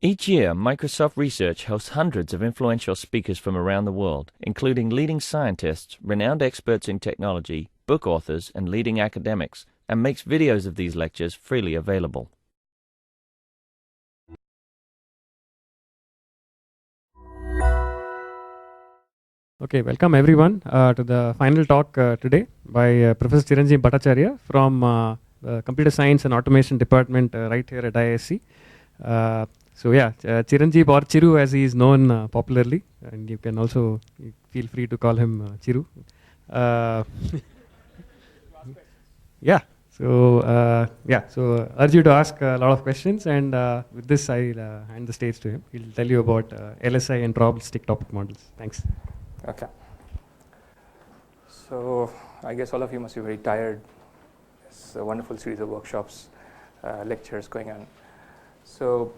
Each year, Microsoft Research hosts hundreds of influential speakers from around the world, including leading scientists, renowned experts in technology, book authors, and leading academics, and makes videos of these lectures freely available. Okay, welcome everyone to the final talk today by Professor Chiranjeev Bhattacharya from the Computer Science and Automation Department right here at ISC. Chiranjeev, or Chiru as he is known popularly, and you can also feel free to call him Chiru. So urge you to ask a lot of questions, and with this I'll hand the stage to him. He'll tell you about LSI and probabilistic topic models. Thanks. Okay. So I guess all of you must be very tired. It's a wonderful series of workshops, lectures going on. So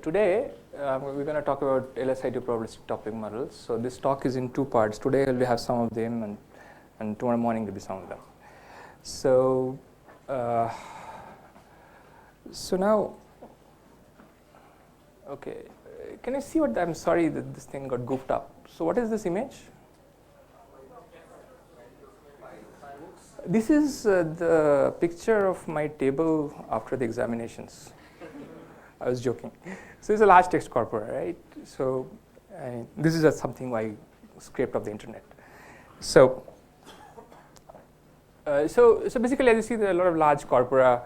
today we're going to talk about LSI to probabilistic topic models. So this talk is in two parts. Today we'll have some of them, and tomorrow morning there'll be some of them. So now, okay. Can you see what? I'm sorry that this thing got goofed up. So what is this image? This is the picture of my table after the examinations. I was joking. So it's a large text corpora, right? So this is just something I scraped off the internet. So basically, as you see, there are a lot of large corpora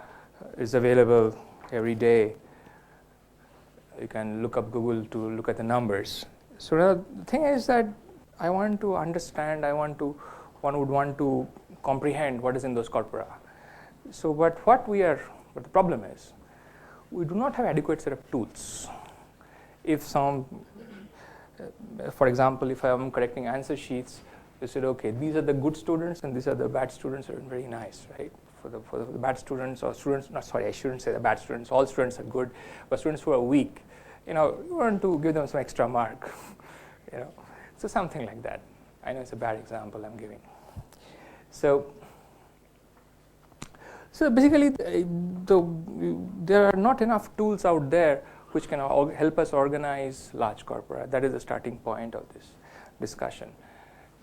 is available every day. You can look up Google to look at the numbers. So now the thing is that I want to understand, one would want to comprehend what is in those corpora. So what the problem is, we do not have adequate set of tools. If for example, if I am correcting answer sheets, you said, okay, these are the good students and these are the bad students, are very nice, right? For the bad students or students, I shouldn't say the bad students, all students are good, but students who are weak, you want to give them some extra mark, so something like that. I know it's a bad example I'm giving. So basically, there are not enough tools out there which can help us organize large corpora. That is the starting point of this discussion.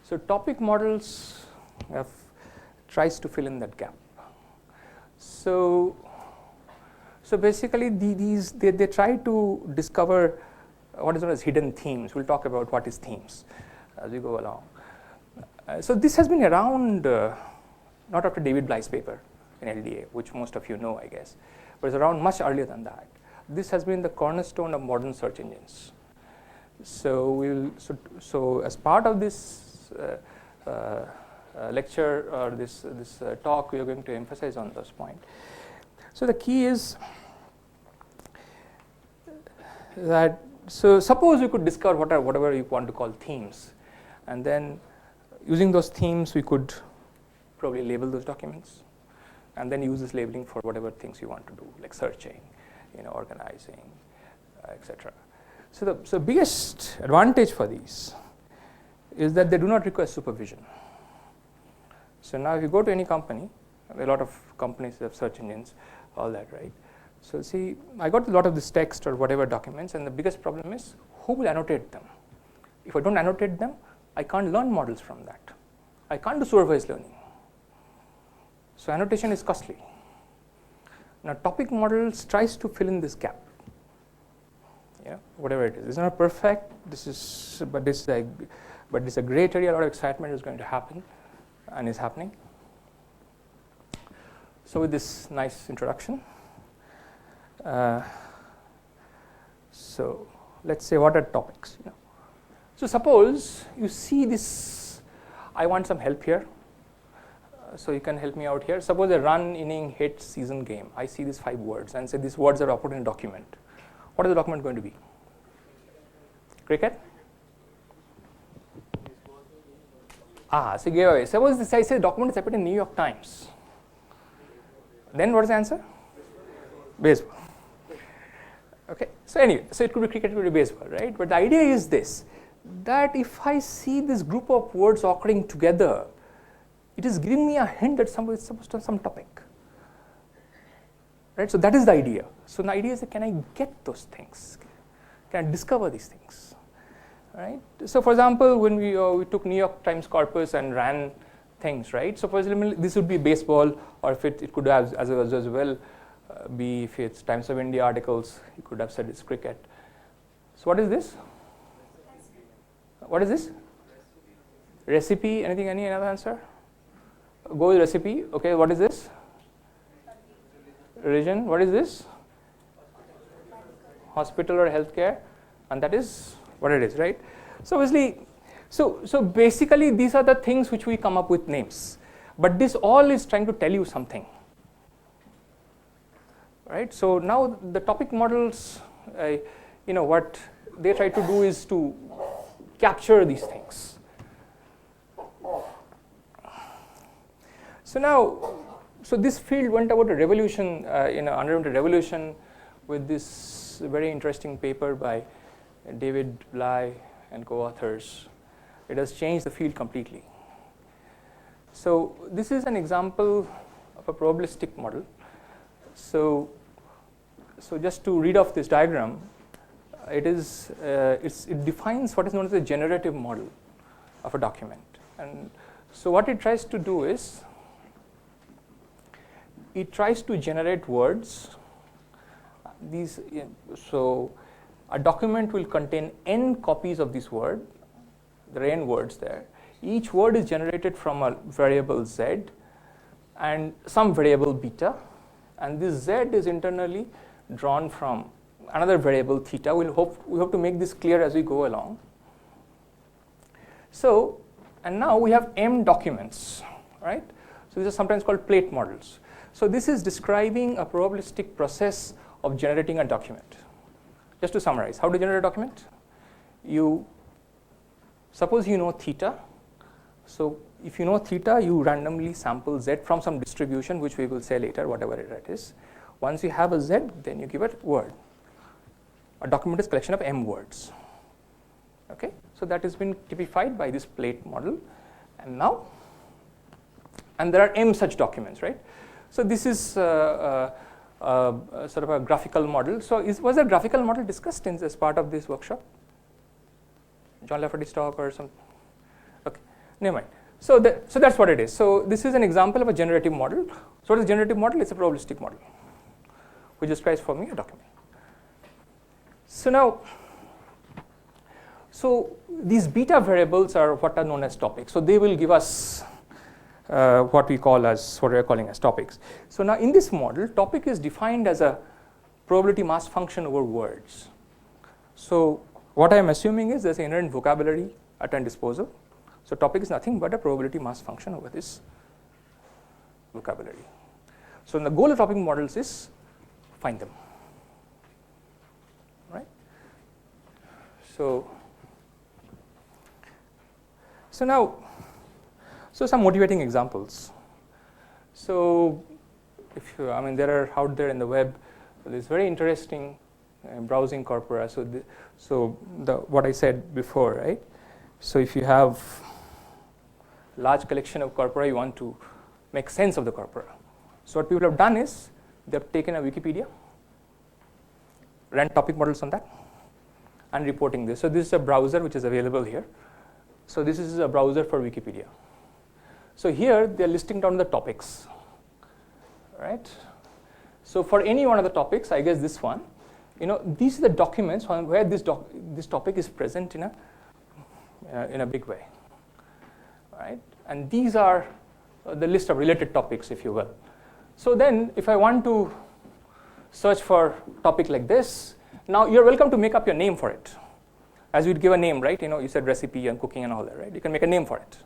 So topic models tries to fill in that gap. So basically, they try to discover what is known as hidden themes. We'll talk about what is themes as we go along. So this has been around, not after David Bly's paper in LDA, which most of you know, I guess, but it's around much earlier than that. This has been the cornerstone of modern search engines. So as part of this lecture or this talk, we are going to emphasize on those points. So the key is that, so suppose we could discover whatever you want to call themes, and then using those themes we could probably label those documents, and then use this labeling for whatever things you want to do, like searching, organizing, etc. So the biggest advantage for these is that they do not require supervision. So now if you go to any company, a lot of companies have search engines, all that, right? So see, I got a lot of this text or whatever documents, and the biggest problem is who will annotate them? If I don't annotate them, I can't learn models from that. I can't do supervised learning. So annotation is costly. Now topic models tries to fill in this gap. Whatever it is. It's not perfect. But it's a great area. A lot of excitement is going to happen, and is happening. So with this nice introduction, so let's say what are topics. So suppose you see this. I want some help here. So you can help me out here. Suppose a run, inning, hit, season game. I see these 5 words and say these words are put in a document. What is the document going to be? Cricket? So give away. Suppose this I say document is appeared in New York Times. Then what is the answer? Baseball. Okay. So anyway, so it could be cricket, it could be baseball, right? But the idea is this, that if I see this group of words occurring together, it is giving me a hint that somebody is supposed to have some topic. Right? So that is the idea. So the idea is that can I get those things? Can I discover these things? Right? So for example, when we took New York Times corpus and ran things, right? So for example, this would be baseball, or if it could have as well be, if it's Times of India articles, you could have said it's cricket. So what is this? What is this? Recipe. Anything? Any other answer? Go with recipe. Okay. What is this? Religion. What is this? Hospital or healthcare, and that is what it is, right? So obviously, so basically these are the things which we come up with names, but this all is trying to tell you something, right? So now the topic models, what they try to do is to capture these things. So now, so this field went about a revolution, underwent a revolution with this very interesting paper by David Bly and co-authors. It has changed the field completely. So this is an example of a probabilistic model. So just to read off this diagram, it defines what is known as a generative model of a document. And so what it tries to do is, it tries to generate words. So a document will contain n copies of this word. There are n words there. Each word is generated from a variable z and some variable beta, and this z is internally drawn from another variable theta. We hope to make this clear as we go along. So, and now we have m documents, right? So these are sometimes called plate models. So this is describing a probabilistic process of generating a document. Just to summarize, how to generate a document? Suppose you know theta. So if you know theta, you randomly sample z from some distribution, which we will say later, whatever it is. Once you have a z, then you give it word. A document is a collection of m words. Okay, so that has been typified by this plate model. And there are m such documents, right? So this is sort of a graphical model. So was a graphical model discussed as part of this workshop? John Lafferty's talk or something? Okay, never mind. So that's what it is. So this is an example of a generative model. So what is a generative model? It's a probabilistic model, which describes for me a document. So now, so these beta variables are what are known as topics. So they will give us what we are calling as topics. So now in this model, topic is defined as a probability mass function over words. So what I am assuming is there's an inherent vocabulary at our disposal. So topic is nothing but a probability mass function over this vocabulary. So the goal of topic models is find them, right? So now, so some motivating examples. So there are out there in the web, this very interesting browsing corpora. So what I said before, right? So if you have large collection of corpora, you want to make sense of the corpora. So what people have done is they've taken a Wikipedia, ran topic models on that, and reporting this. So this is a browser which is available here. So this is a browser for Wikipedia. So here they're listing down the topics, right? So for any one of the topics, I guess this one, these are the documents where this topic is present in a big way, right? And these are the list of related topics, if you will. So then, if I want to search for a topic like this, now you're welcome to make up your name for it, as you'd give a name, right? You said recipe and cooking and all that, right? You can make a name for it.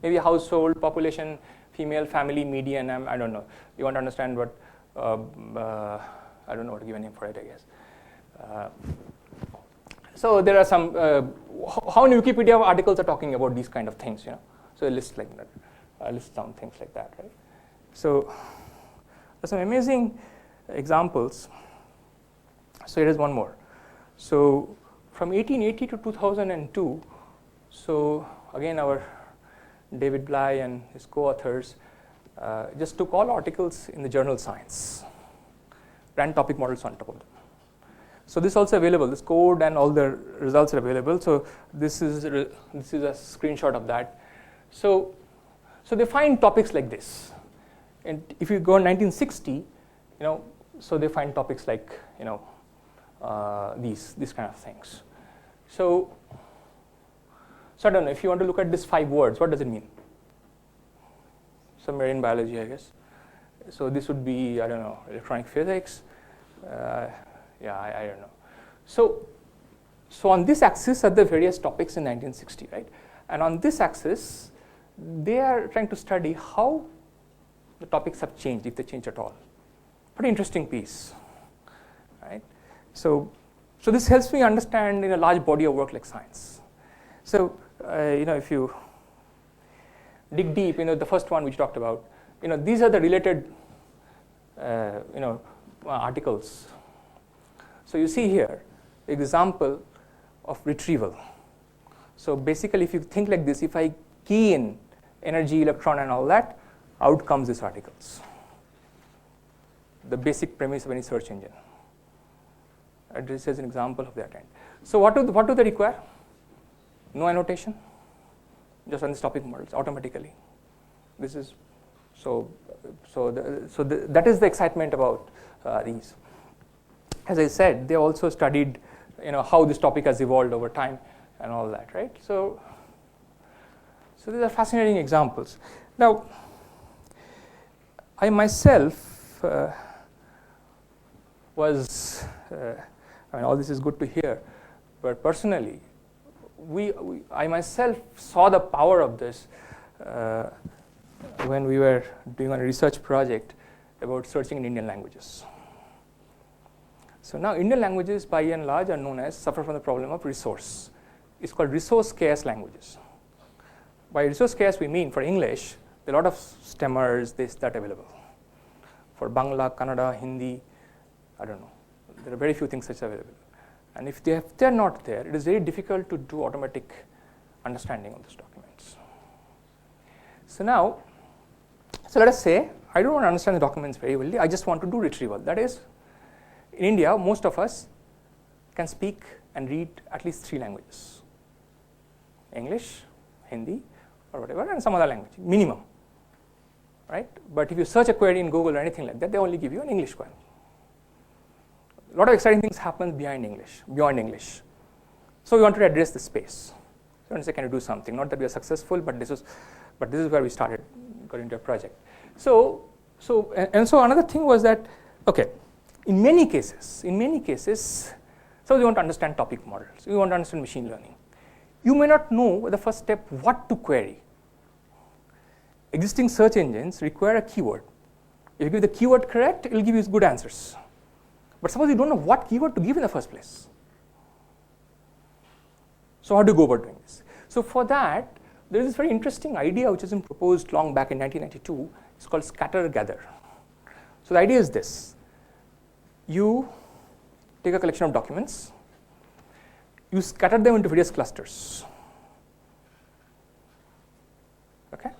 Maybe household, population, female, family, median. I don't know. You want to understand what? I don't know what to give a name for it, I guess. So there are some. How many Wikipedia articles are talking about these kind of things? So a list like that, list down things like that, right? So there's some amazing examples. So here is one more. So from 1880 to 2002. So again, our David Bly and his co-authors just took all articles in the journal Science, run topic models on top of them. So this is also available. This code and all the results are available. So this is a screenshot of that. So they find topics like this. And if you go in 1960, so they find topics like these kind of things. So I don't know, if you want to look at these 5 words, what does it mean? Some marine biology, I guess. So this would be, I don't know, electronic physics. I don't know. So on this axis are the various topics in 1960, right? And on this axis, they are trying to study how the topics have changed, if they change at all. Pretty interesting piece, right? So this helps me understand in a large body of work like science. So if you dig deep, the first one which talked about, these are the related, articles. So you see here, example of retrieval. So basically, if you think like this, if I key in energy, electron, and all that, out comes these articles. The basic premise of any search engine. And this is an example of that end. So what do they require? No annotation, just on these topic models automatically. This is that is the excitement about these. As I said, they also studied, how this topic has evolved over time and all that, right? So these are fascinating examples. Now, I myself was, all this is good to hear, but personally, I myself saw the power of this when we were doing a research project about searching in Indian languages. So now Indian languages, by and large, are known as suffer from the problem of resource. It's called resource-scarce languages. By resource-scarce, we mean for English, there are a lot of stemmers, this, that available. For Bangla, Kannada, Hindi, I don't know. There are very few things such available. And if they're not there, it is very difficult to do automatic understanding of those documents. So now, let us say, I don't want to understand the documents very well. I just want to do retrieval. That is, in India, most of us can speak and read at least 3 languages. English, Hindi, or whatever, and some other language, minimum. Right? But if you search a query in Google or anything like that, they only give you an English query. A lot of exciting things happen beyond English. So we wanted to address this space. So we say, can you do something? Not that we are successful, but this is where we got into a project. So another thing was that, okay, in many cases, suppose you want to understand topic models, you want to understand machine learning. You may not know the first step what to query. Existing search engines require a keyword. If you give the keyword correct, it will give you good answers. But suppose you don't know what keyword to give in the first place. So how do you go about doing this? So for that, there is this very interesting idea which has been proposed long back in 1992. It's called scatter-gather. So the idea is this. You take a collection of documents. You scatter them into various clusters. Okay?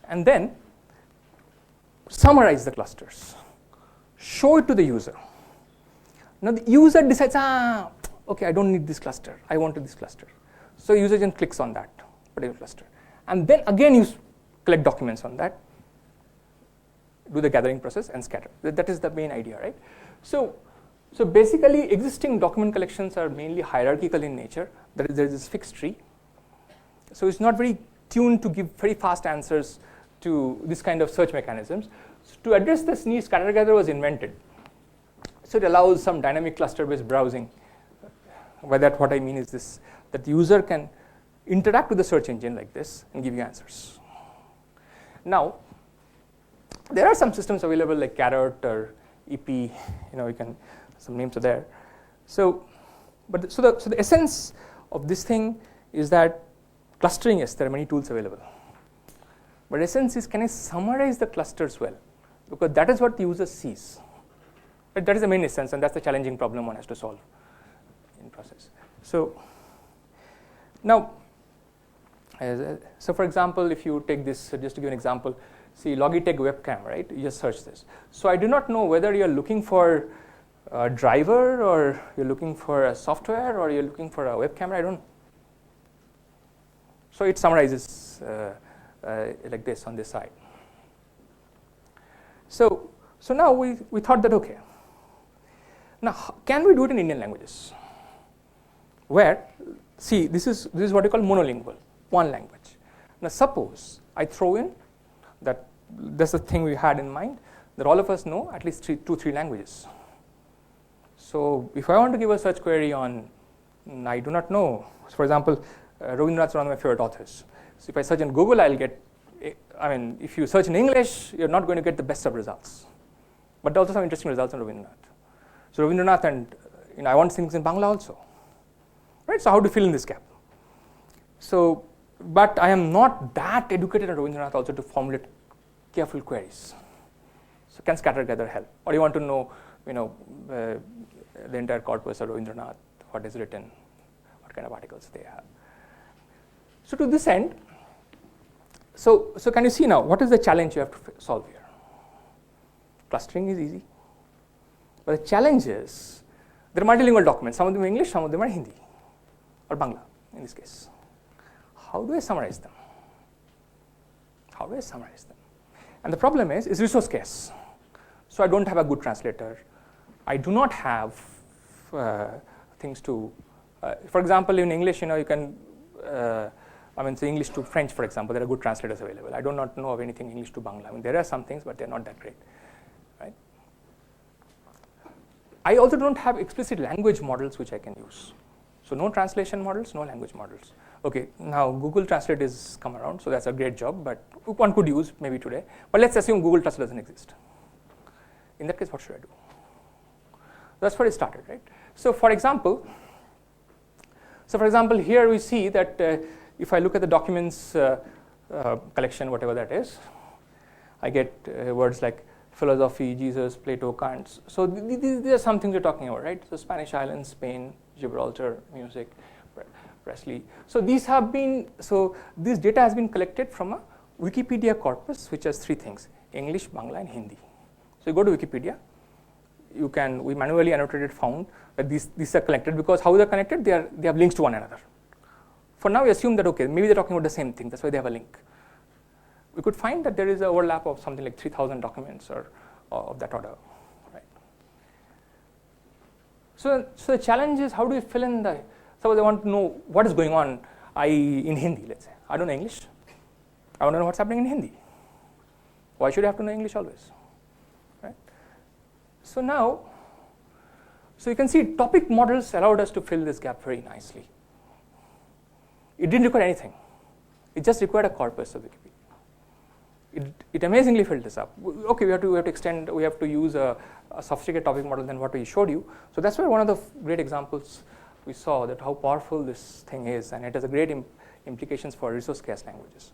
And then summarize the clusters. Show it to the user. Now the user decides, okay, I don't need this cluster. I want this cluster. So the user then clicks on that particular cluster. And then again you collect documents on that, do the gathering process and scatter. That is the main idea, right? So basically existing document collections are mainly hierarchical in nature. There is this fixed tree. So it's not very tuned to give very fast answers to this kind of search mechanisms. So to address this need, scatter-gather was invented. So it allows some dynamic cluster-based browsing. By that, what I mean is this, that the user can interact with the search engine like this and give you answers. Now, there are some systems available like Carrot or EP, you can, some names are there. So the essence of this thing is that clustering, yes, there are many tools available. But essence is, can I summarize the clusters well? Because that is what the user sees. But that is the main essence, and that's the challenging problem one has to solve in process. So now, so for example, if you take this, just to give an example, see Logitech webcam, right? You just search this. So I do not know whether you are looking for a driver, or you're looking for a software, or you're looking for a web camera, I don't know. So it summarizes like this on this side. So now we thought that, okay, now can we do it in Indian languages? Where, see, this is what you call monolingual, one language. Now suppose I throw in that, that's the thing we had in mind, that all of us know at least 2-3 languages. So if I want to give a search query on, I do not know, for example, Rabindranath is one of my favorite authors. So if I search in Google, I'll get, I mean, if you search in English, you're not going to get the best of results. But also some interesting results on Rabindranath. So Rabindranath, and I want things in Bangla also. Right? So how to fill in this gap? So, but I am not that educated on Rabindranath also to formulate careful queries. So can scatter gather help? Or you want to know, the entire corpus of Rabindranath, what is written, what kind of articles they have. So to this end, so can you see now, what is the challenge you have to solve here? Clustering is easy. But the challenge is, there are multilingual documents, some of them are English, some of them are Hindi, or Bangla in this case. How do I summarize them? How do I summarize them? And the problem is, it's resource scarce. So I don't have a good translator. I do not have things to, for example, in English, you can, say English to French, for example, there are good translators available. I do not know of anything English to Bangla. I mean, there are some things, but they're not that great, right? I also don't have explicit language models which I can use. So no translation models, no language models. Okay, now Google Translate is come around, so that's a great job, but one could use maybe today. But let's assume Google Translate doesn't exist. In that case, what should I do? That's where it started, right? So for example, here we see that if I look at the documents collection, whatever that is, I get words like philosophy, Jesus, Plato, Kant. So these are some things we're talking about, right? So Spanish islands, Spain, Gibraltar, music, Presley. So these have been, so this data has been collected from a Wikipedia corpus, which has 3 things: English, Bangla, and Hindi. So you go to Wikipedia, we manually annotated found that these are collected, because how they're connected, they have links to one another. For now, we assume that, okay, maybe they're talking about the same thing, that's why they have a link. We could find that there is an overlap of something like 3,000 documents or of that order, right? So the challenge is, how do we fill in the, suppose I want to know what is going on in Hindi, let's say. I don't know English. I want to know what's happening in Hindi. Why should I have to know English always? Right? So now, so you can see topic models allowed us to fill this gap very nicely. It didn't require anything. It just required a corpus of Wikipedia. It amazingly filled this up. Okay, we have to extend, we have to use a sophisticated topic model than what we showed you. So that's where one of the great examples we saw, that how powerful this thing is, and it has a great implications for resource scarce languages.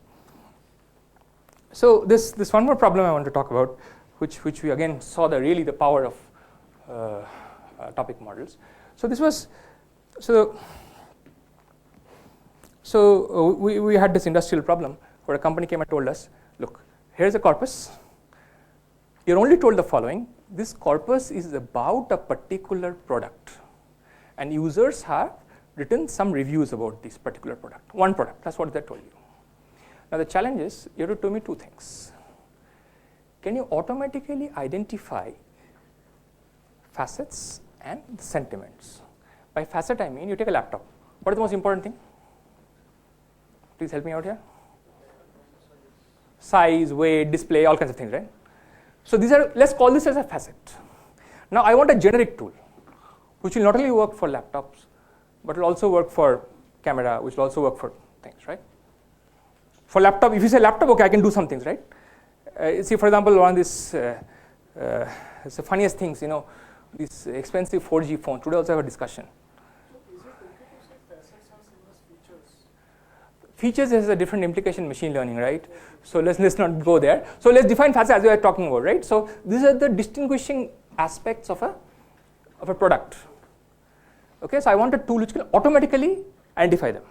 So this one more problem I want to talk about, which we again saw the power of topic models. So this was, so we had this industrial problem where a company came and told us, look, here's a corpus. You're only told the following: this corpus is about a particular product, and users have written some reviews about this particular product. One product, that's what they told you. Now the challenge is, you have to tell me 2 things. Can you automatically identify facets and sentiments? By facet, I mean you take a laptop. What is the most important thing? Please help me out here. Size, weight, display, all kinds of things, right? So these are, let's call this as a facet. Now I want a generic tool, which will not only work for laptops, but will also work for camera, which will also work for things, right? For laptop, if you say laptop, okay, I can do some things, right? See, for example, one of these, it's the funniest things, these expensive 4G phones. Today also have a discussion. Is it okay to say facets have similar features? Features has a different implication in machine learning, right? So let's not go there. So let's define facets as we are talking about, right? So these are the distinguishing aspects of a product. Okay, so I want a tool which can automatically identify them.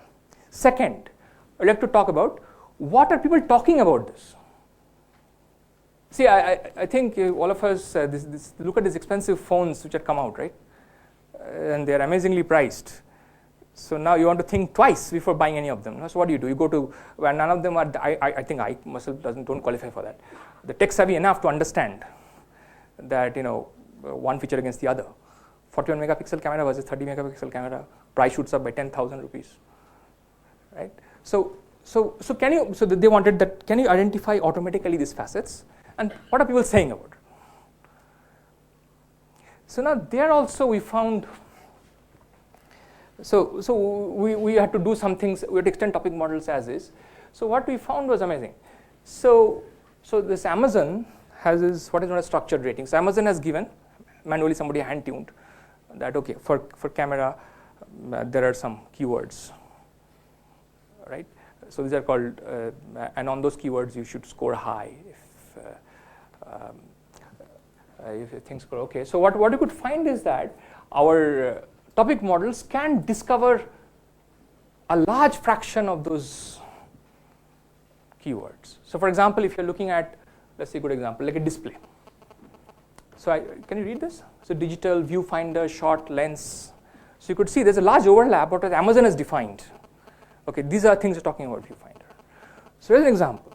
Second, I'd like to talk about what are people talking about this. See, I think all of us look at these expensive phones which have come out, right? And they're amazingly priced. So now you want to think twice before buying any of them. So what do? You go to where none of them are. I think I myself don't qualify for that. The tech savvy enough to understand that one feature against the other. 41 megapixel camera versus 30 megapixel camera. Price shoots up by 10,000 rupees, right? So can you? So they wanted that. Can you identify automatically these facets? And what are people saying about it? So now there also we found. So we had to do some things. We had to extend topic models as is. So what we found was amazing. So this Amazon has this what is known as structured rating. So Amazon has given manually, somebody hand tuned that okay, for camera there are some keywords, right? So these are called and on those keywords you should score high if things go okay. So what you could find is that our topic models can discover a large fraction of those keywords. So for example, if you're looking at, let's say a good example, like a display. So can you read this? So digital, viewfinder, shot, lens. So you could see there's a large overlap what Amazon has defined. Okay, these are things we're talking about viewfinder. So here's an example.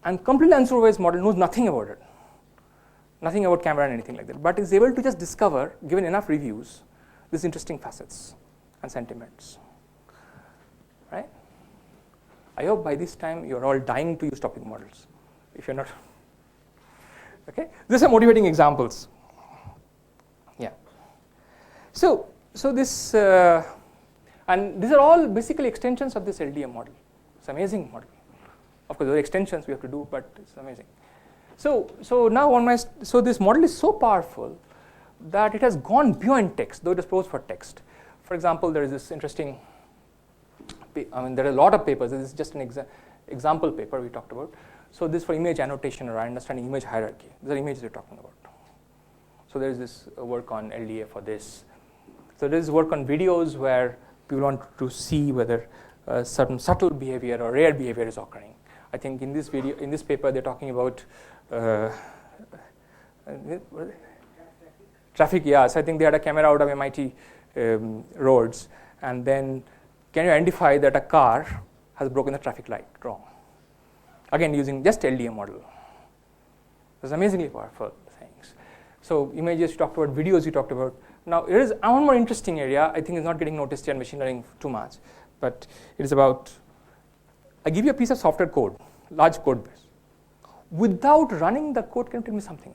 And completely unsupervised model knows nothing about it. Nothing about camera and anything like that, but is able to just discover, given enough reviews, these interesting facets and sentiments, right? I hope by this time you're all dying to use topic models. If you're not, okay? These are motivating examples. Yeah. So this, and these are all basically extensions of this LDM model. It's an amazing model. Of course, there are extensions we have to do, but it's amazing. So now so this model is so powerful that it has gone beyond text, though it is proposed for text. For example, there is this interesting, there are a lot of papers. This is just an example paper we talked about. So this for image annotation or understanding image hierarchy. These are images we're talking about. So there is this work on LDA for this. So there is work on videos where people want to see whether certain subtle behavior or rare behavior is occurring. I think in this paper, they're talking about traffic. Yeah, so I think they had a camera out of MIT roads, and then can you identify that a car has broken the traffic light wrong? Again, using just LDM model. It's amazingly powerful things. So images you talked about, videos you talked about. Now there is one more interesting area. I think is not getting noticed here in machine learning too much, but it is about. I give you a piece of software code, large code base. Without running the code, can you tell me something?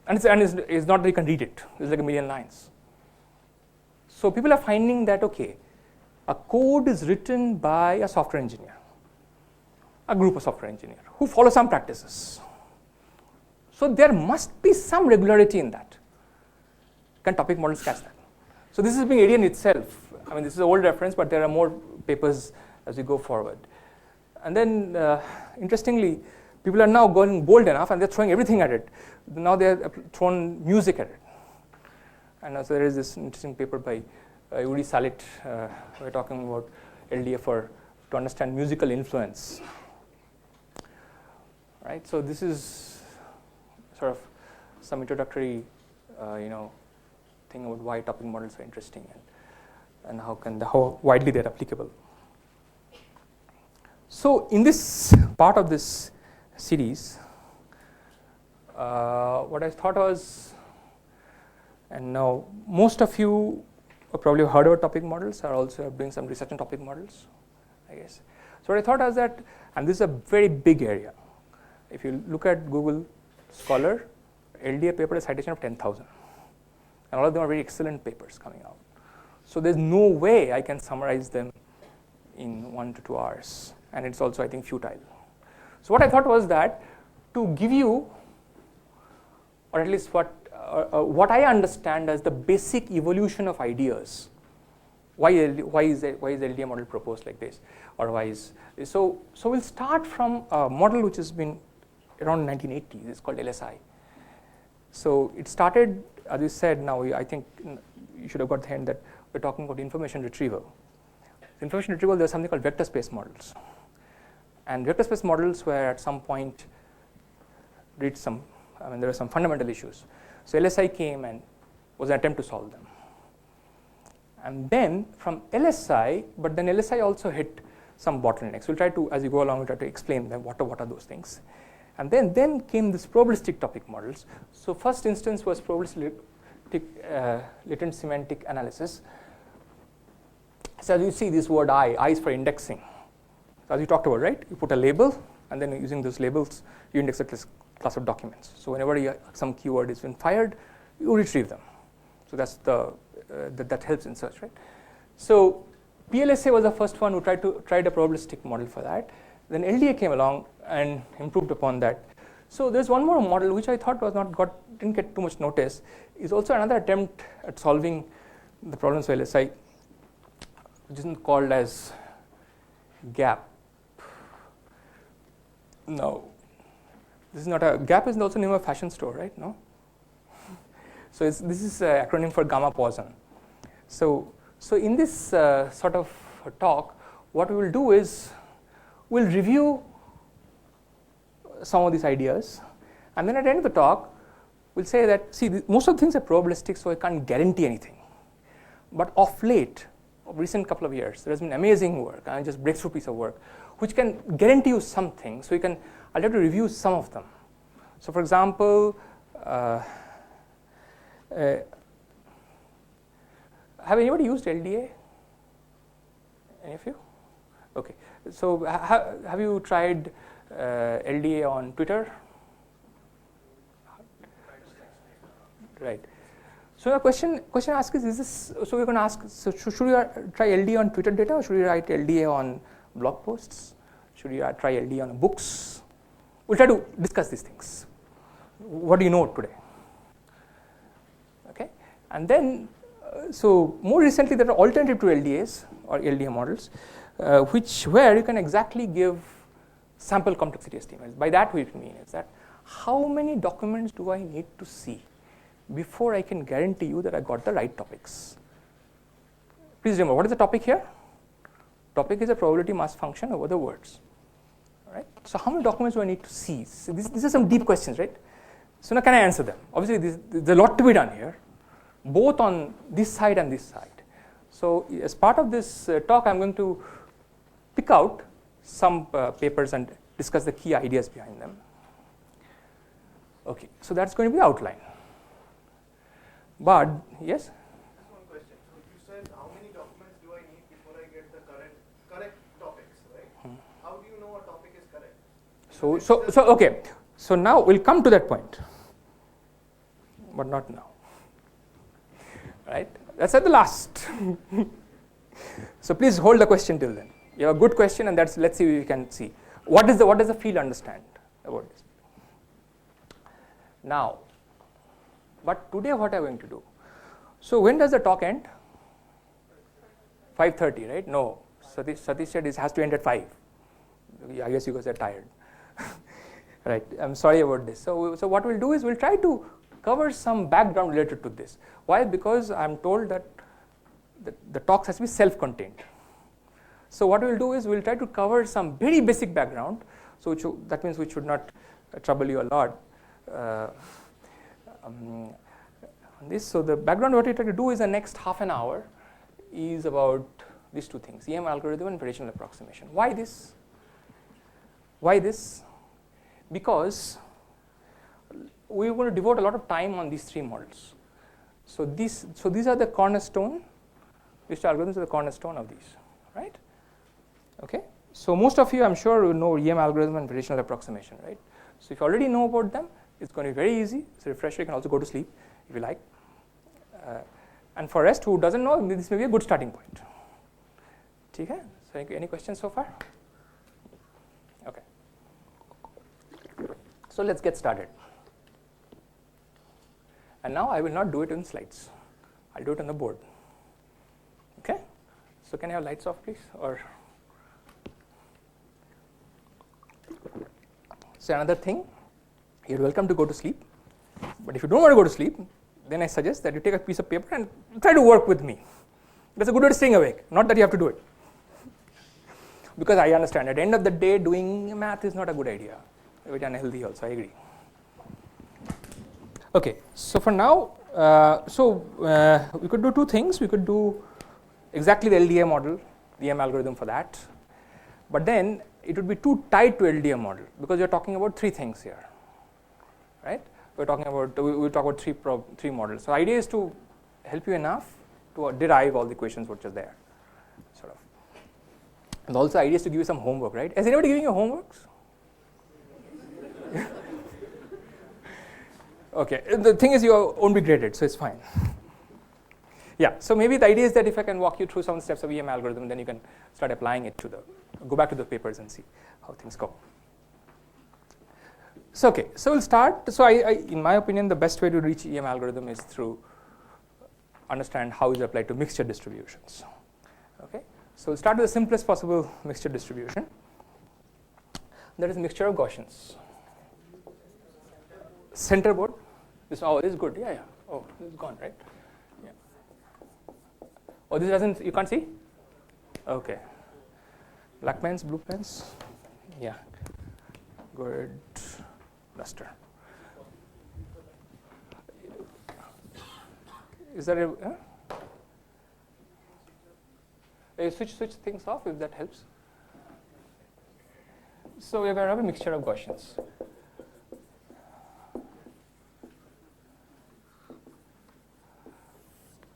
And it's not that you can read it. It's like a million lines. So people are finding that, okay, a code is written by a software engineer, a group of software engineers who follow some practices. So there must be some regularity in that. Can topic models catch that? So this is being ADN itself. This is an old reference, but there are more papers as we go forward. And then, interestingly, people are now going bold enough and they're throwing everything at it. Now they're thrown music at it. And so there is this interesting paper by Uri Salit. We're talking about LDA to understand musical influence. Right. So this is sort of some introductory, thing about why topic models are interesting and how widely they're applicable. So in this part of this series, what I thought was, and now most of you probably have heard about topic models, are also doing some research on topic models, I guess. So what I thought was that, and this is a very big area. If you look at Google Scholar, LDA paper is a citation of 10,000. And all of them are very excellent papers coming out. So there's no way I can summarize them in 1 to 2 hours. And it's also, I think, futile. So what I thought was that to give you, or at least what I understand as the basic evolution of ideas, why is the LDA model proposed like this, or why is so we'll start from a model which has been around 1980s. It's called LSI. So it started, as you said. Now I think you should have got the hint that we're talking about information retrieval. Information retrieval, there's something called vector space models. And vector space models were at some point reached some, there were some fundamental issues. So LSI came and was an attempt to solve them. And then from LSI, but then LSI also hit some bottlenecks. We'll try to, as you go along, we'll try to explain them, what are those things. And then came this probabilistic topic models. So first instance was probabilistic latent semantic analysis. So as you see this word I is for indexing. So as you talked about, right? You put a label, and then using those labels, you index a class of documents. So whenever some keyword is been fired, you retrieve them. So that's that helps in search, right? So PLSA was the first one who tried a probabilistic model for that. Then LDA came along and improved upon that. So there's one more model which I thought didn't get too much notice. Is also another attempt at solving the problems of LSI, which isn't called as GAP. No, this is not a GAP. Is also the name of a fashion store, right? No. So this is an acronym for gamma Poisson. So in this sort of talk, what we will do is we'll review some of these ideas, and then at the end of the talk, we'll say that, see, most of the things are probabilistic, so I can't guarantee anything. But of late, of recent couple of years, there has been amazing work, and just breakthrough piece of work, which can guarantee you something. So I'll have to review some of them. So for example, have anybody used LDA? Any of you? Okay. So have you tried LDA on Twitter? Right. So the question asked is this, so we're going to ask, so should we try LDA on Twitter data, or should we write LDA on blog posts? Should we try LDA on books? We'll try to discuss these things. What do you know today? Okay. And then, so more recently there are alternative to LDAs or LDA models, where you can exactly give sample complexity estimates. By that we mean is that how many documents do I need to see before I can guarantee you that I got the right topics. Please remember, what is the topic here? Topic is a probability mass function over the words. All right? So how many documents do I need to see? So these are some deep questions, right? So now can I answer them? Obviously there's a lot to be done here, both on this side and this side. So as part of this talk, I'm going to pick out some papers and discuss the key ideas behind them. Okay, so that's going to be the outline. But yes? Just one question. So you said how many documents do I need before I get the correct topics, right? How do you know a topic is correct? So okay. So now we'll come to that point, but not now. Right? That's at the last. So please hold the question till then. You have a good question, and let's see if we can see what does the field understand about this. Now, but today what are we going to do? So when does the talk end? 5:30, right? No, Satish said it has to end at 5. I guess you guys are tired. Right, I'm sorry about this. So what we'll do is we'll try to cover some background related to this. Why? Because I'm told that the talks has to be self-contained. So what we'll do is we'll try to cover some very basic background. So that means we should not trouble you a lot on this. So the background what we try to do is the next half an hour is about these two things: EM algorithm and variational approximation. Why this? Why this? Because we want to devote a lot of time on these three models. So these are the cornerstone. These two algorithms are the cornerstone of these, right? Okay. So most of you, I'm sure, will know EM algorithm and variational approximation, right? So if you already know about them, it's going to be very easy. It's a refresher. You can also go to sleep if you like. And for rest who doesn't know, this may be a good starting point. Okay. So any questions so far? Okay. So let's get started. And now I will not do it in slides. I'll do it on the board. Okay. So can I have lights off, please? Or so another thing, you're welcome to go to sleep. But if you don't want to go to sleep, then I suggest that you take a piece of paper and try to work with me. That's a good way to staying awake. Not that you have to do it. Because I understand at the end of the day, doing math is not a good idea. Very unhealthy also, I agree. Okay, so for now, we could do two things. We could do exactly the LDA model, the EM algorithm for that, but then it would be too tied to LDA model because you're talking about three things here, right? We'll talk about three models. So the idea is to help you enough to derive all the equations which are there, sort of. And also, the idea is to give you some homework, right? Is anybody giving you homeworks? Okay, the thing is you won't be graded, so it's fine. Yeah, so maybe the idea is that if I can walk you through some steps of EM algorithm, then you can start applying it to go back to the papers and see how things go. So okay, so we'll start. So in my opinion, the best way to reach EM algorithm is through understand how is it applied to mixture distributions. Okay, so we'll start with the simplest possible mixture distribution. That is mixture of Gaussians. Center board. This is good. Yeah. Oh, this is gone, right? Yeah. Oh, this doesn't. You can't see. Okay. Black pens, blue pens. Yeah. Good. Luster. Is there a switch things off if that helps? So we're going to have a mixture of Gaussians.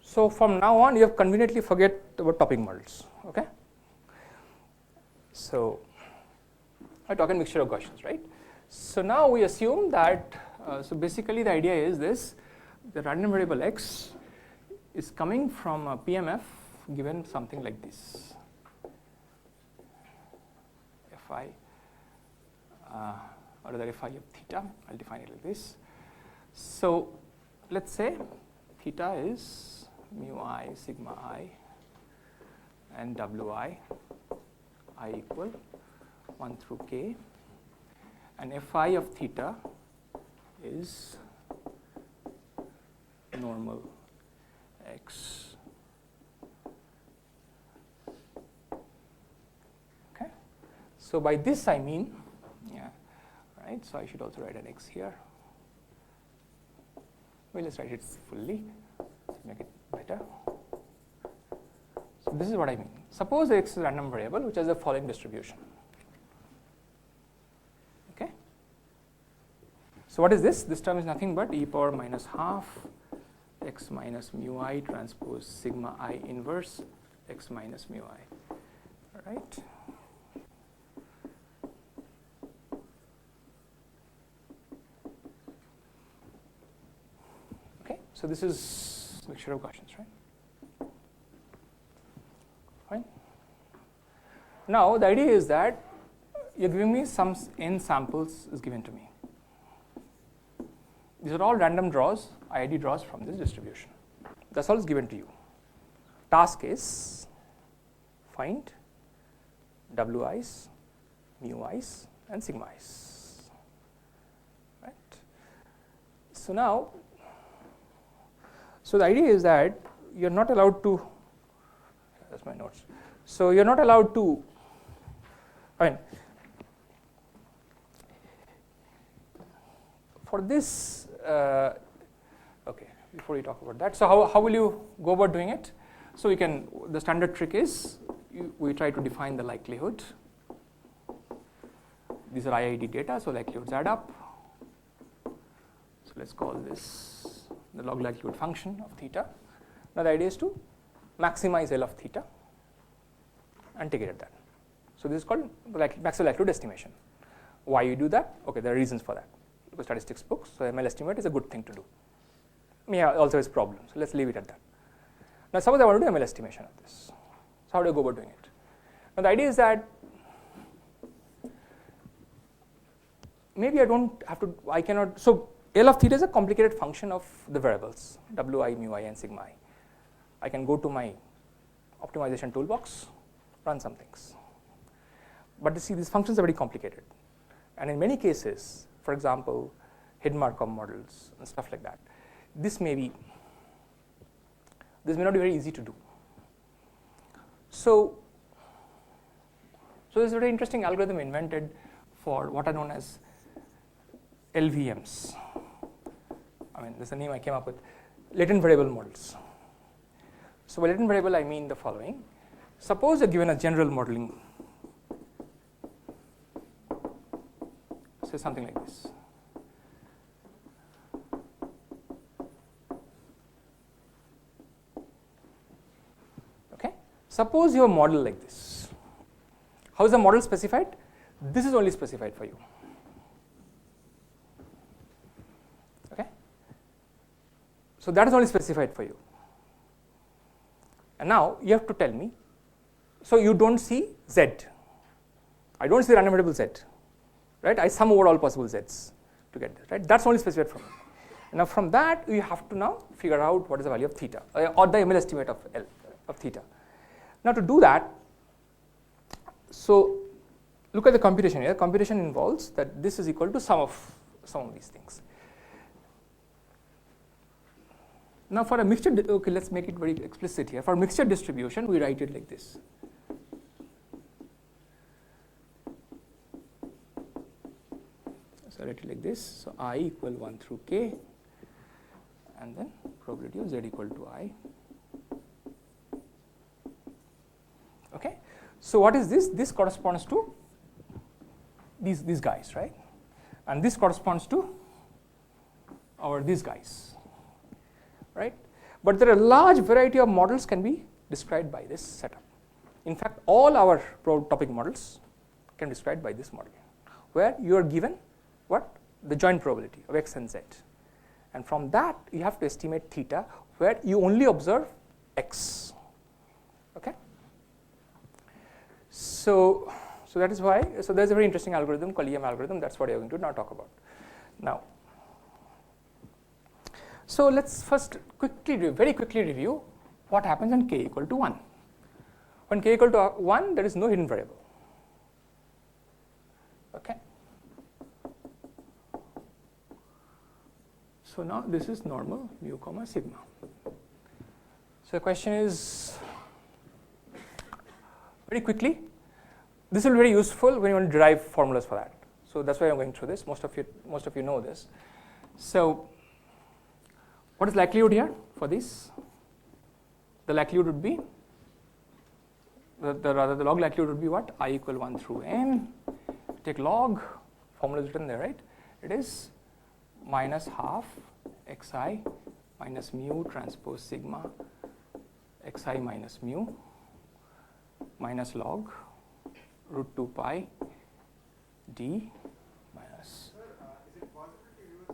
So from now on, you have conveniently forget about topic models. Okay. So I talk in mixture of Gaussians, right? So now we assume that. So basically, the idea is this: the random variable x is coming from a PMF given something like this. Fi, or rather Fi of theta. I'll define it like this. So let's say theta is mu I sigma I and wi I equal 1 through k, and Fi of theta is normal x. Okay. So by this I mean, right. So I should also write an x here. We'll just write it fully to make it better. So this is what I mean. Suppose x is a random variable which has the following distribution. Okay. So what is this? This term is nothing but e power minus half x minus mu I transpose sigma I inverse x minus mu I. All right. Okay. So this is mixture of Gaussians, right? Fine. Now the idea is that you're giving me some n samples is given to me. These are all random draws, IID draws from this distribution. That's all is given to you. Task is find wi's, mu i's, and sigma i's. Right. So now, so the idea is that you're not allowed to. That's my notes. So you're not allowed to. For this. Okay, before we talk about that, so how will you go about doing it? So we can, the standard trick is we try to define the likelihood. These are IID data, so likelihoods add up. So let's call this the log likelihood function of theta. Now the idea is to maximize L of theta and take it at that. So this is called maximum likelihood estimation. Why you do that? Okay, there are reasons for that. Because statistics books, so ML estimate is a good thing to do. Also has problems, so let's leave it at that. Now suppose I want to do ML estimation of this. So how do I go about doing it? Now the idea is that maybe I don't have to, I cannot, so L of theta is a complicated function of the variables, wi, mu I, and sigma I. I can go to my optimization toolbox, run some things. But you see, these functions are very complicated. And in many cases, for example, hidden Markov models and stuff like that, this may not be very easy to do. So there's a very interesting algorithm invented for what are known as LVMs. I mean, this is a name I came up with, latent variable models. So by latent variable, I mean the following. Suppose you're given a general modeling, say something like this. Okay. Suppose you have a model like this. How is the model specified? This is only specified for you. Okay. So that is only specified for you. And now you have to tell me, so you don't see Z. I don't see random variable Z. Right? I sum over all possible Zs to get this. Right? That's only specified for me. Now from that, you have to now figure out what is the value of theta, or the ML estimate of L of theta. Now to do that, so look at the computation here. Computation involves that this is equal to sum of these things. Now for a mixture, okay, let's make it very explicit here. For mixture distribution, we write it like this. So I write it like this. So I equal 1 through k, and then probability of z equal to I. Okay. So what is this? This corresponds to these guys, right? And this corresponds to these guys, right? But there are a large variety of models can be described by this setup. In fact, all our topic models can be described by this model, where you are given what? The joint probability of x and z. And from that, you have to estimate theta, where you only observe x. Okay? So that is why, so there's a very interesting algorithm called EM algorithm. That's what we are going to now talk about. Now, so let's first very quickly review what happens when k equal to 1. When k equal to 1, there is no hidden variable. Okay. So now this is normal mu comma sigma. So the question is, very quickly, this will be very useful when you want to derive formulas for that. So that's why I'm going through this. Most of you know this. So what is likelihood here for this? The likelihood would be, the log likelihood would be what? I equal 1 through n. Take log, formula is written there, right? It is minus half xi minus mu transpose sigma xi minus mu minus log root 2 pi d minus. Sir, is it possible to use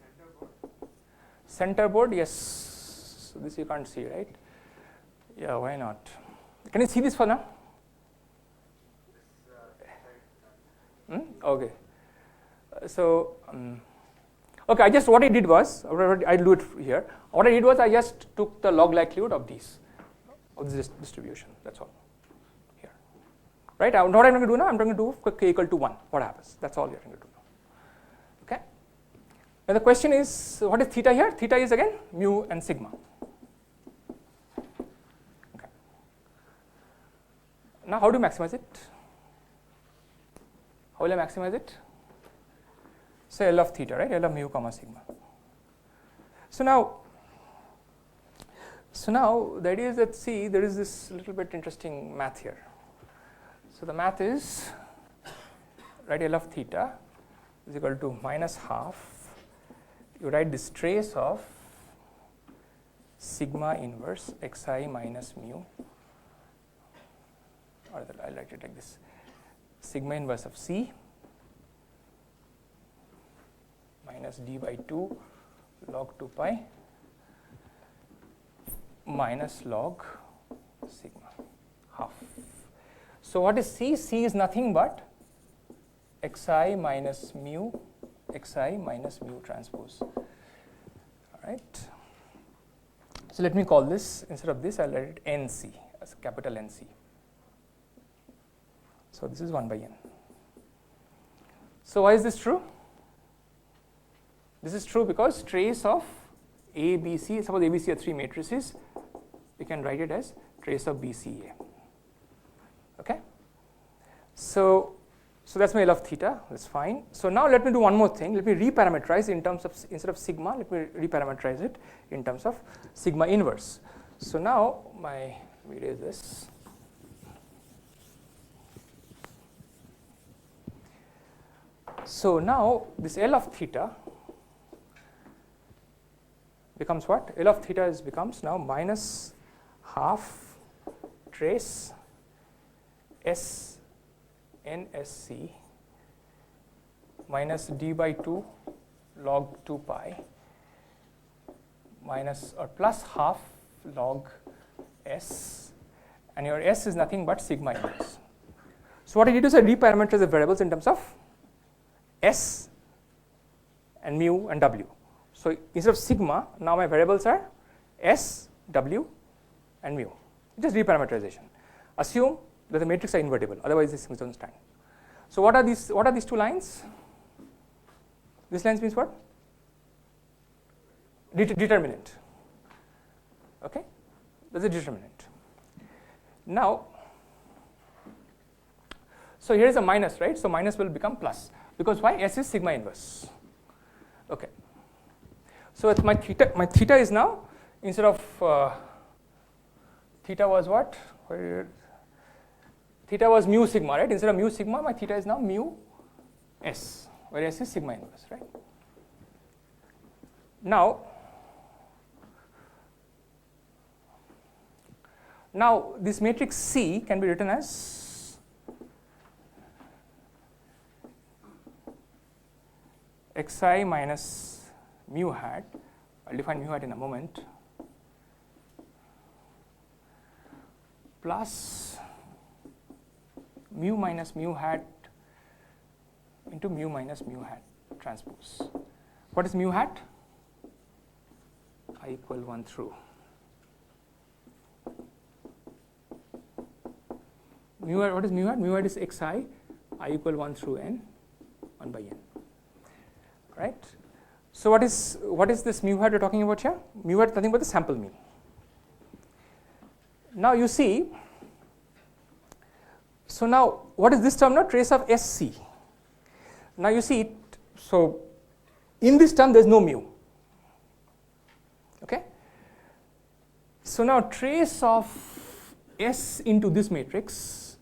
center board? Center board, yes. So this you can't see, right? Yeah, why not? Can you see this for now? Okay. So, okay, what I did was, I'll do it here. What I did was I just took the log likelihood of this distribution. That's all. Here, right? What I'm going to do now, I'm going to do k equal to 1. What happens? That's all we're going to do now. Okay. Now the question is, what is theta here? Theta is again mu and sigma. Okay. Now how do you maximize it? How will I maximize it? So L of theta, right? L of mu comma sigma. So now the idea is that, see, there is this little bit interesting math here. So the math is, right, L of theta is equal to minus half. You write this trace of sigma inverse xi minus mu, or I'll write it like this, sigma inverse of c minus d by 2 log 2 pi minus log sigma half. So what is c? C is nothing but xi minus mu transpose. All right. So let me call this, instead of this, I'll write it nc, as capital NC. So this is 1 by n. So why is this true? This is true because trace of A, B, C, suppose A, B, C are 3 matrices, we can write it as trace of B, C, A. Okay? So So that's my L of theta, that's fine. So now let me do one more thing. Let me reparameterize in terms of, instead of sigma, let me reparameterize it in terms of sigma inverse. So now let me erase this. So now this L of theta becomes what? L of theta becomes now minus half trace S NSC minus d by 2 log 2 pi minus or plus half log S, and your S is nothing but sigma inverse. So what I did is I reparameterize the variables in terms of S and mu and W. So instead of sigma, now my variables are S, W, and mu. Just reparameterization. Assume that the matrix are invertible, otherwise these things don't stand. So what are these two lines? This line means what? Determinant. Okay, that's a determinant. Now, so here is a minus, right? So minus will become plus, because why? S is sigma inverse. Okay. So it's my theta is now, instead of theta was what? Theta was mu sigma, right? Instead of mu sigma, my theta is now mu S, where S is sigma inverse, right? Now this matrix C can be written as xi minus mu hat. I'll define mu hat in a moment, plus mu minus mu hat into mu minus mu hat transpose. What is mu hat? I equal 1 through. Mu hat, what is mu hat? Mu hat is xi, I equal 1 through n, 1 by n. Right? So what is this mu hat we're talking about here? Mu hat is nothing but the sample mean. Now you see, so now what is this term now? Trace of SC. Now you see, so in this term there's no mu. Okay? So now trace of S into this matrix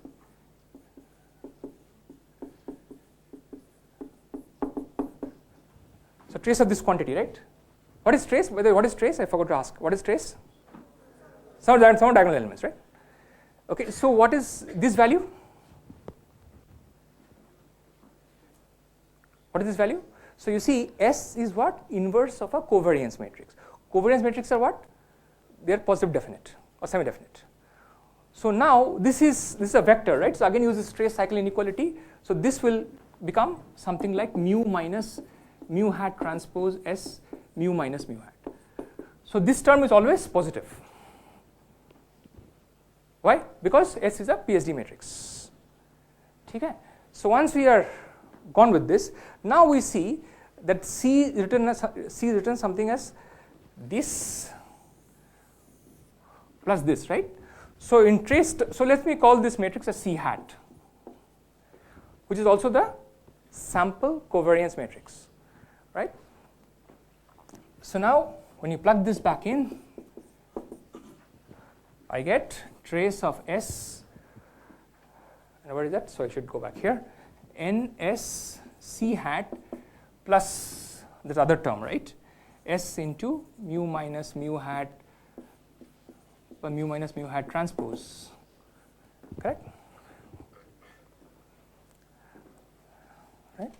so trace of this quantity, right? What is trace? What is trace? I forgot to ask. What is trace? Some diagonal elements, right? Okay, so what is this value? What is this value? So you see, S is what? Inverse of a covariance matrix. Covariance matrices are what? They are positive definite or semi-definite. So now this is a vector, right? So again use this trace cycle inequality. So this will become something like mu minus mu hat transpose S mu minus mu hat. So this term is always positive. Why? Because S is a PSD matrix. Okay? So once we are gone with this, now we see that C written something as this plus this, right? So in trace, so let me call this matrix as C hat, which is also the sample covariance matrix, right? So now when you plug this back in, I get trace of S, and what is that? So I should go back here, NS C hat plus this other term, right? S into mu minus mu hat mu minus mu hat transpose, correct? Right?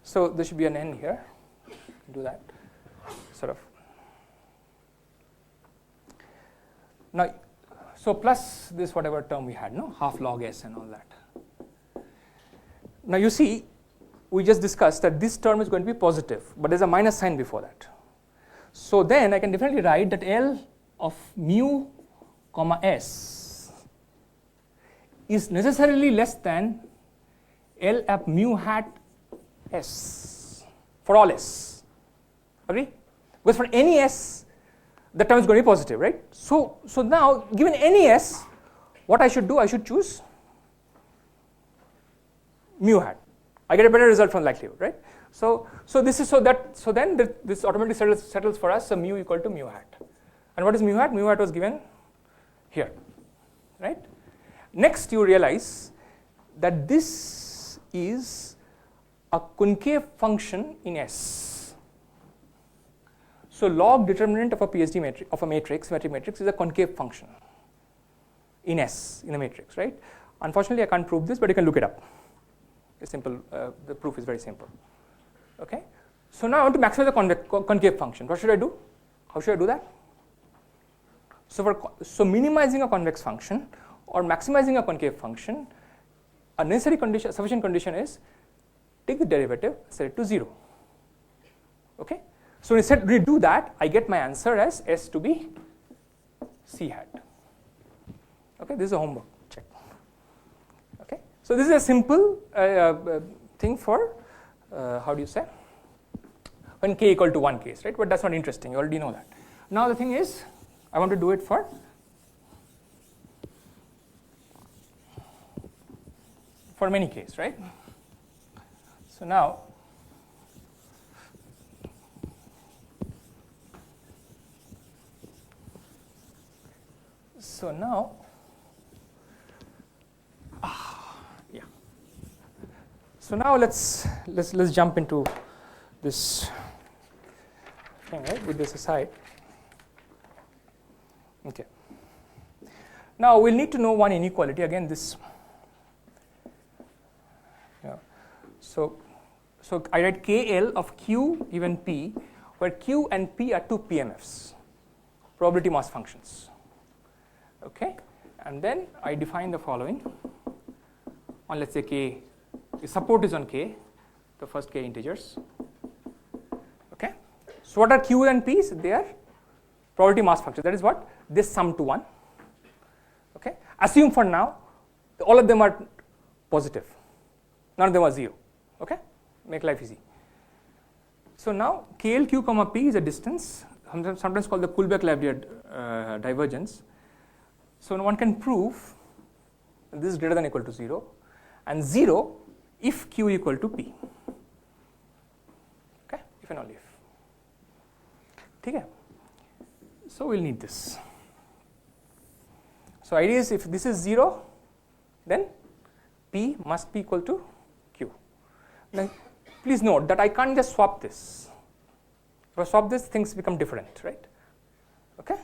So there should be an n here. Do that, sort of. Now, so plus this whatever term we had, no, half log S and all that. Now you see, we just discussed that this term is going to be positive, but there's a minus sign before that. So then I can definitely write that L of mu comma S is necessarily less than L of mu hat S for all S. Agree? Because for any S, the term is going to be positive, right? So now, given any S, what I should do? I should choose mu hat. I get a better result from likelihood, right? So then this automatically settles for us. So mu equal to mu hat. And what is mu hat? Mu hat was given here, right? Next, you realize that this is a concave function in S. So log determinant of a PSD matrix, of a matrix, symmetric matrix, is a concave function in S, in a matrix, right? Unfortunately, I can't prove this, but you can look it up. It's simple. The proof is very simple. Okay. So now I want to maximize the concave function. What should I do? How should I do that? So minimizing a convex function or maximizing a concave function, a necessary condition, sufficient condition is take the derivative, set it to 0. Okay. So when we do that, I get my answer as S to be C hat. Okay. This is a homework. Check. Okay. So this is a simple thing for how do you say, when k equal to 1 case, right? But that's not interesting. You already know that. Now the thing is, I want to do it for many cases, right? So now, yeah. So now let's jump into this thing, right? With this aside. Okay. Now we'll need to know one inequality. Again, this. Yeah. So I write KL of Q given P, where Q and P are two PMFs, probability mass functions. Okay. And then I define the following. On, let's say, K, the support is on K, the first K integers. Okay. So what are Q and P's? They are probability mass functions. That is what? They sum to 1. Okay. Assume for now all of them are positive. None of them are 0. Okay. Make life easy. So now KL Q comma P is a distance, sometimes called the Kullback-Leibniz divergence. So one can prove this is greater than or equal to 0, and 0 if Q equal to P. Okay. If and only if. Okay. So we'll need this. So idea is, if this is 0, then P must be equal to Q. Now please note that I can't just swap this. If I swap this, things become different, right? Okay.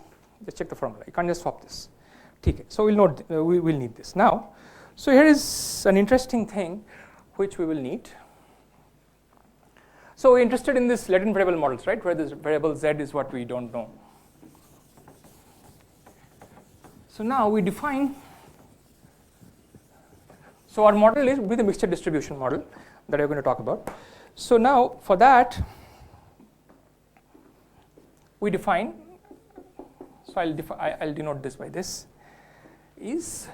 Just check the formula. You can't just swap this. Okay. So we'll note we will need this now. So here is an interesting thing which we will need. So we're interested in this latent variable models, right? Where this variable Z is what we don't know. So now we define, so our model is with a mixture distribution model that we're going to talk about. So now for that, we define, so I'll denote this by this, is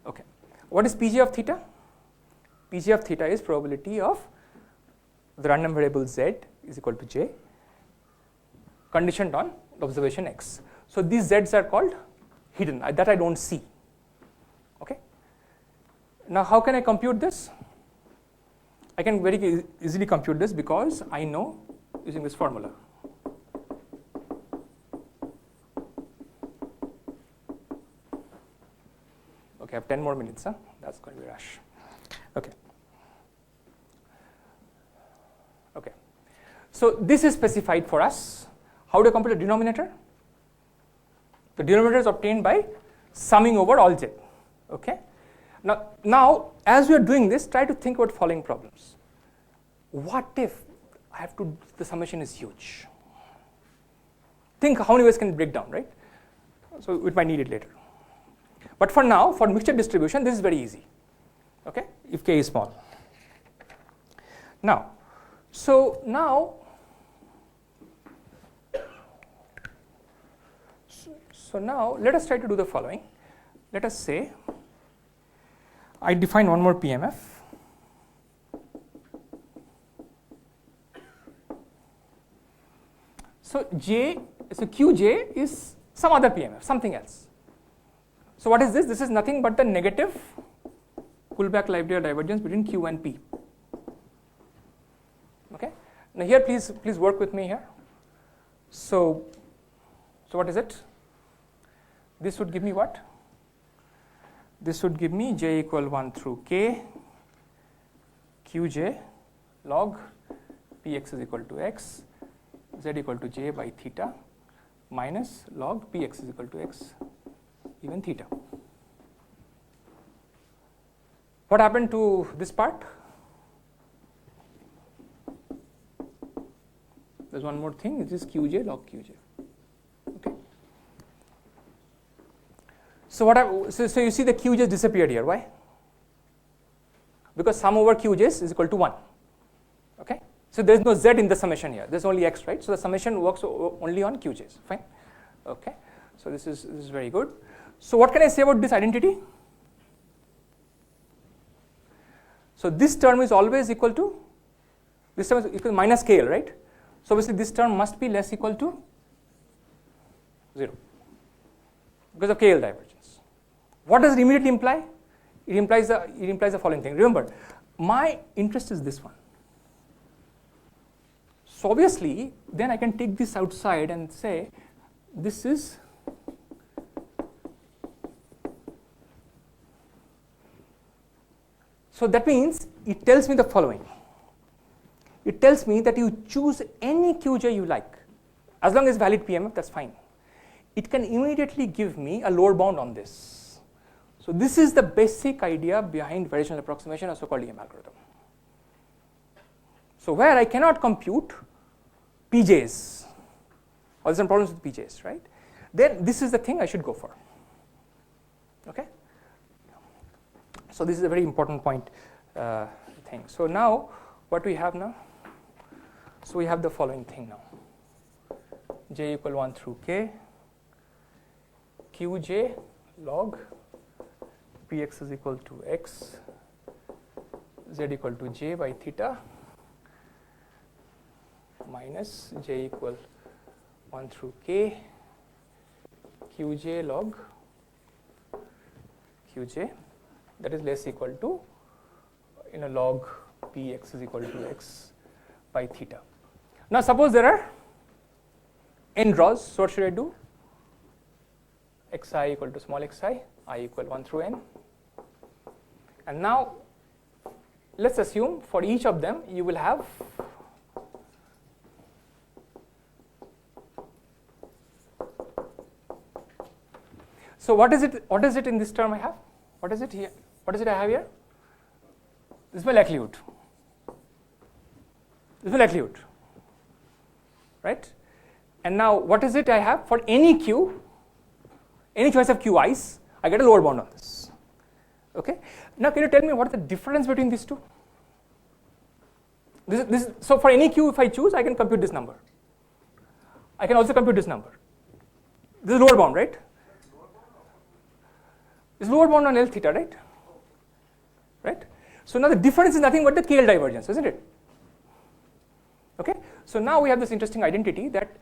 okay. What is Pj of theta? Pj of theta is probability of the random variable Z is equal to J conditioned on observation X. So these Z's are called hidden, that I don't see. Okay. Now how can I compute this? I can very easily compute this because I know using this formula. Okay, I have 10 more minutes, huh? That's going to be a rush. Okay. Okay. So this is specified for us. How do I compute the denominator? The denominator is obtained by summing over all Z. Okay. Now, as we are doing this, try to think about following problems. What if the summation is huge? Think how many ways can it break down, right? So we might need it later. But for now, for mixture distribution, this is very easy. Okay, if K is small. Now, so now let us try to do the following. Let us say I define one more PMF. So QJ is some other PMF, something else. So what is this? This is nothing but the negative Kullback-Leibniz divergence between Q and P. Okay. Now here, please work with me here. So what is it? This would give me what? This would give me j equal 1 through k qj log px is equal to x, z equal to j by theta minus log px is equal to x even theta. What happened to this part? There's one more thing, it is qj log qj. Okay. So you see the qj's disappeared here. Why? Because sum over qj's is equal to 1. Okay. So there's no z in the summation here. There's only x, right? So the summation works only on qj's. Fine. Okay. So this is very good. So what can I say about this identity? So this term is always equal to, this term is equal to minus KL, right? So obviously this term must be less equal to 0 because of KL divergence. What does it immediately imply? It implies the following thing. Remember, my interest is this one. So obviously, then I can take this outside and say this is so that means it tells me the following. It tells me that you choose any qj you like. As long as valid PMF, that's fine. It can immediately give me a lower bound on this. So this is the basic idea behind variational approximation, or so-called EM algorithm. So where I cannot compute PJs, or there's some problems with PJs, right? Then this is the thing I should go for. Okay. So this is a very important point thing. So now, what we have now? So we have the following thing now. J equal 1 through k, qj log px is equal to x, z equal to j by theta minus j equal 1 through k, qj log qj, that is less equal to log px is equal to x by theta. Now suppose there are n draws, so what should I do? xi equal to small xi, I equal 1 through n. And now let's assume for each of them you will have so what is it in this term I have? What is it here? What is it I have here? This is my likelihood. This is my likelihood. Right? And now what is it I have for any q, any choice of qi's, I get a lower bound on this. Okay? Now can you tell me what is the difference between these two? So for any q if I choose, I can compute this number. I can also compute this number. This is lower bound, right? This is lower bound on L theta, right? Right? So now the difference is nothing but the KL divergence, isn't it? Okay? So now we have this interesting identity that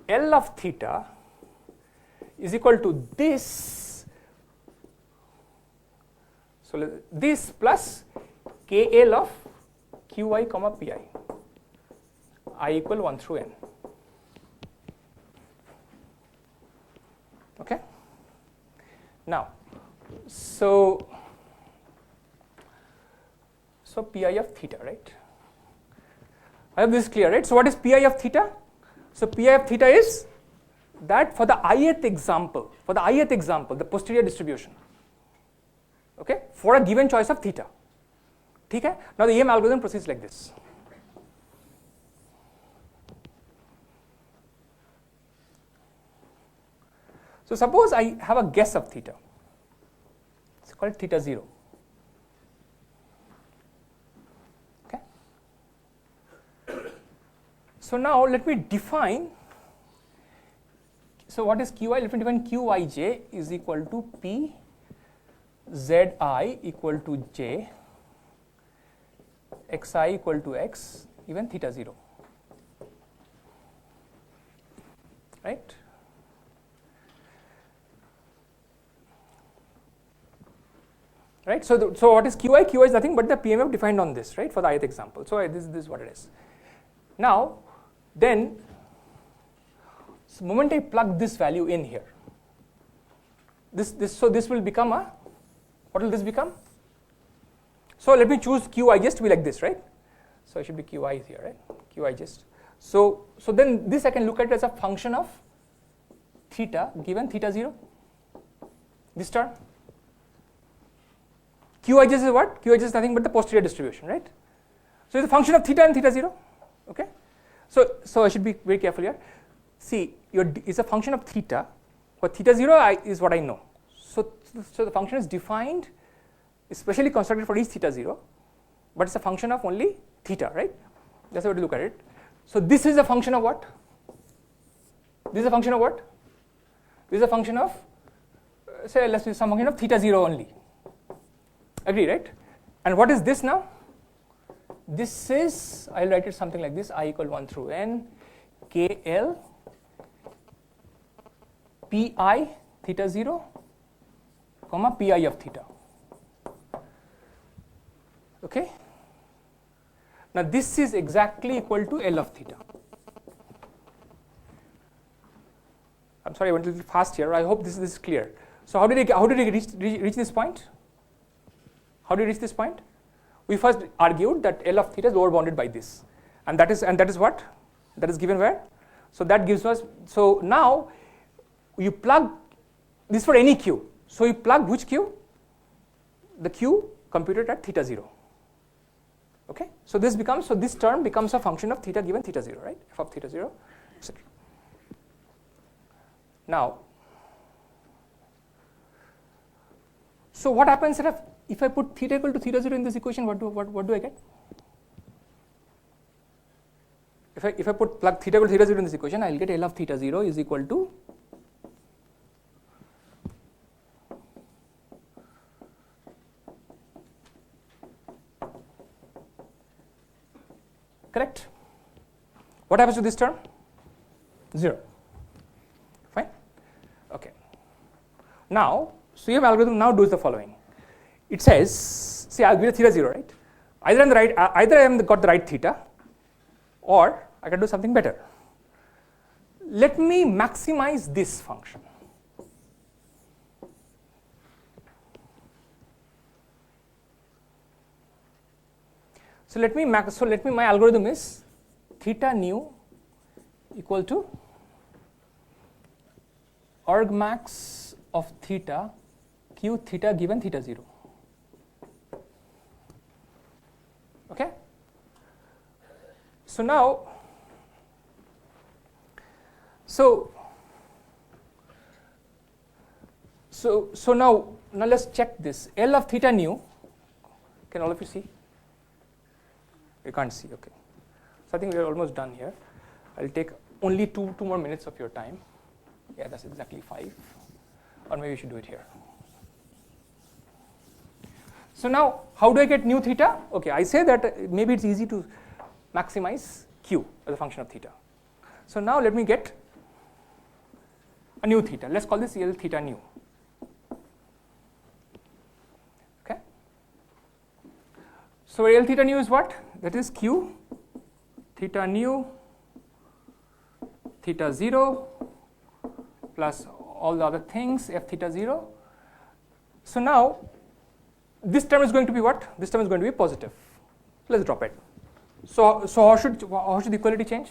L of theta is equal to this. So this plus KL of Qi comma Pi, I equal 1 through n. Okay? Now, so Pi of theta, right? I hope this is clear, right? So what is Pi of theta? So Pi of theta is that for the ith example, the posterior distribution, okay, for a given choice of theta. Okay? Now the EM algorithm proceeds like this. So suppose I have a guess of theta. Let's call it theta 0. Okay. So now let me define. So what is Qi? Let me define Qij is equal to P Zi equal to J, Xi equal to X, even theta 0. Right? right? So what is QI? QI is nothing but the PMF defined on this, right, for the ith example. So this is what it is. Now, then, so the moment I plug this value in here, so this will become a, what will this become? So let me choose QI just to be like this, right? So it should be QI here, right? QI just. So then this I can look at it as a function of theta given theta 0. This term. QI just is what? QI just is nothing but the posterior distribution, right? So it's a function of theta and theta 0. Okay. So I should be very careful here. See, it's a function of theta. For theta 0 is what I know. So the function is defined, especially constructed for each theta 0, but it's a function of only theta, right? That's how to look at it. So this is a function of what? This is a function of what? This is a function of, say, let's say some function of theta 0 only. Agree, right? And what is this now? This is, I'll write it something like this, I equal 1 through n, kl pi theta 0, comma pi of theta. Okay? Now this is exactly equal to L of theta. I'm sorry, I went a little fast here. I hope this is clear. So how did I reach this point? How do you reach this point? We first argued that L of theta is lower bounded by this, and that is what? That is given where? So that gives us. So now you plug this for any q. So you plug which q? The q computed at theta 0. Okay. So this term becomes a function of theta given theta 0, right? F of theta 0, etc. Now, so what happens if I put theta equal to theta 0 in this equation? What do I get? If I plug theta equal to theta 0 in this equation, I will get L of theta 0 is equal to correct? What happens to this term? 0. Fine. Okay. Now, so your algorithm now does the following. It says, see, I'll give it theta 0, right? Either I am got the right theta, or I can do something better. Let me maximize this function. So my algorithm is theta nu equal to argmax of theta q theta given theta 0. Okay. So now, now let's check this. L of theta nu. Can all of you see? You can't see. Okay. So I think we are almost done here. I'll take only two more minutes of your time. Yeah, that's exactly 5. Or maybe we should do it here. So now, how do I get nu theta? Okay, I say that maybe it's easy to maximize q as a function of theta. So now let me get a nu theta. Let's call this L theta nu. Okay. So L theta nu is what? That is q theta nu theta 0 plus all the other things f theta 0. So now this term is going to be what? This term is going to be positive. Let's drop it. So how should the equality change?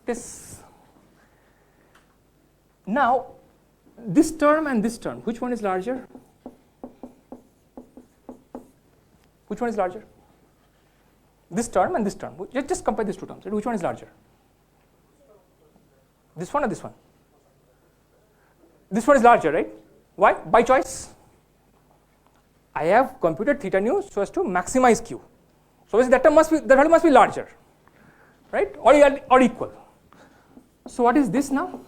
This. Now this term and this term, which one is larger? Which one is larger? This term and this term. Just compare these two terms. Which one is larger? This one or this one? This one is larger, right? Why? By choice. I have computed theta nu so as to maximize q. So that value must be larger, right? Or equal. So what is this now?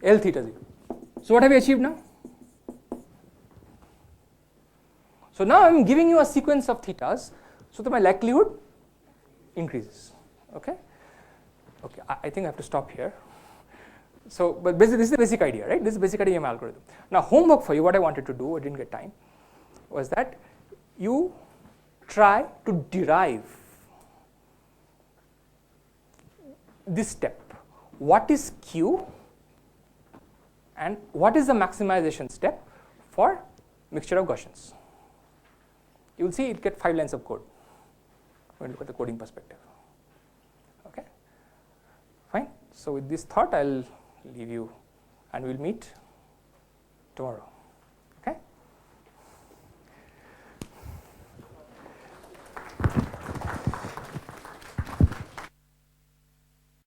L theta 0. So what have we achieved now? So now I'm giving you a sequence of thetas so that my likelihood increases. Okay? Okay, I think I have to stop here. So, but basically this is the basic idea, right? This is the basic idea of algorithm. Now, homework for you, what I wanted to do, I didn't get time, was that you try to derive this step. What is Q and what is the maximization step for mixture of Gaussians? You will see it get 5 lines of code when you look at the coding perspective. Okay, fine. So with this thought, I'll leave you, and we'll meet tomorrow.